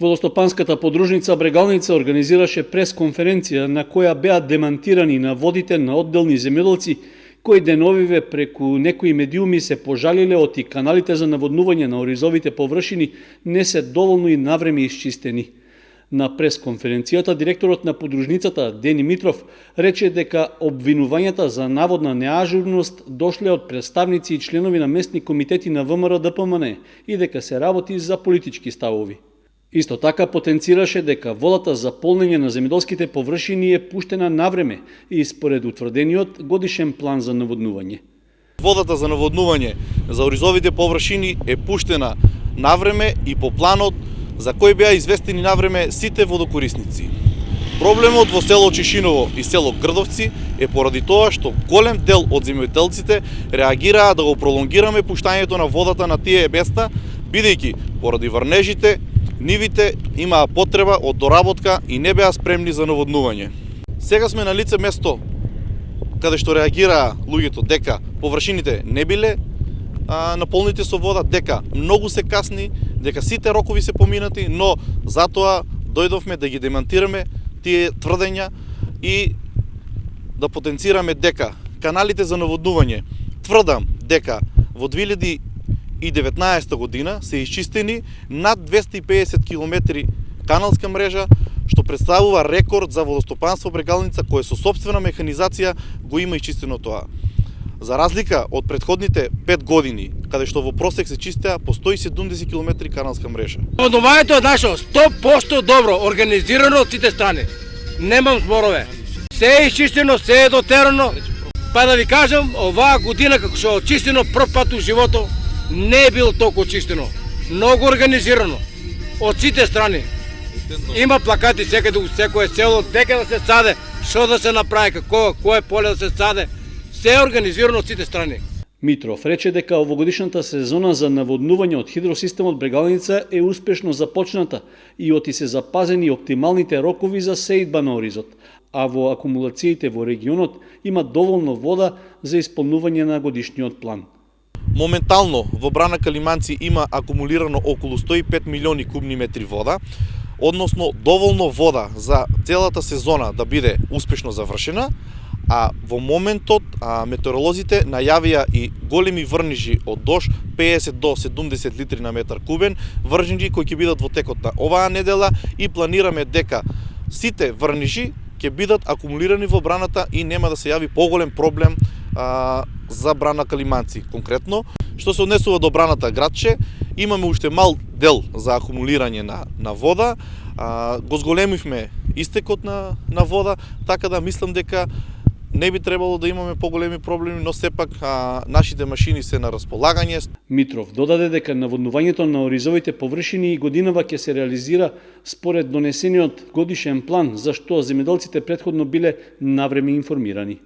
Водостопанската подружница Брегалница организираше пресконференција на која беа демантирани наводите на одделни земјоделци кои деновиве преку некои медиуми се пожалиле оти каналите за наводнување на оризовите површини не се доволно и навреме исчистени. На пресконференцијата директорот на подружницата Дени Митров рече дека обвинувањата за наводна неажурност дошле од представници и членови на местни комитети на ВМРО ДПМН и дека се работи за политички ставови. Исто така потенцираше дека водата за полнење на земјоделските површини е пуштена навреме и според утврдениот годишен план за наводнување. Водата за наводнување за оризовите површини е пуштена навреме и по планот за кој беа известени навреме сите водокорисници. Проблемот во село Чишиново и село Грдовци е поради тоа што голем дел од земјоделците реагираа да го пролонгираме пуштањето на водата на тие места, бидејќи поради врнежите нивите имаа потреба од доработка и не беа спремни за наводнување. Сега сме на лице место каде што реагираа луѓето дека површините не биле наполнити со вода, дека многу се касни, дека сите рокови се поминати, но затоа дојдовме да ги демантираме тие тврдења и да потенцираме дека каналите за наводнување, тврдам дека во 2019 година се исчистени над 250 км каналска мрежа, што представува рекорд за водостопанство Брегалница, кое со собствена механизација го има исчистено тоа. За разлика од претходните 5 години, каде што во просек се чистеа по 170 км каналска мрежа. Наводнувањето е наше 100% добро, организирано од сите страни. Немам зборове. Се е исчистено, се е дотерано. Па да ви кажам, оваа година како што е очистено прв пат у живото, не е било толку очистено. Многу организирано од сите страни. Има плакати секаде у секое село, дека да се саде, што да се направи, кое поле да се саде. Се е организирано од сите страни. Митров рече дека овогодишната сезона за наводнување од хидросистемот Брегалница е успешно започната и оти се запазени оптималните рокови за сеидба на оризот, а во акумулациите во регионот има доволно вода за исполнување на годишниот план. Моментално во брана Калиманци има акумулирано околу 105 милиони кубни метри вода, односно доволно вода за целата сезона да биде успешно завршена, а во моментот метеоролозите најавија и големи врнежи од дожд 50 до 70 литри на метар кубен, врнежи кои ќе бидат во текот на оваа недела и планираме дека сите врнежи ќе бидат акумулирани во браната и нема да се јави поголем проблем за брана Калиманци. Конкретно, што се однесува до браната Градче, имаме уште мал дел за акумулирање на вода, го зголемивме истекот на вода, така да мислам дека не би требало да имаме поголеми проблеми, но сепак нашите машини се на располагање. Митров додаде дека наводнувањето на оризовите површини и годинава ќе се реализира според донесениот годишен план, за што земјоделците претходно биле навреме информирани.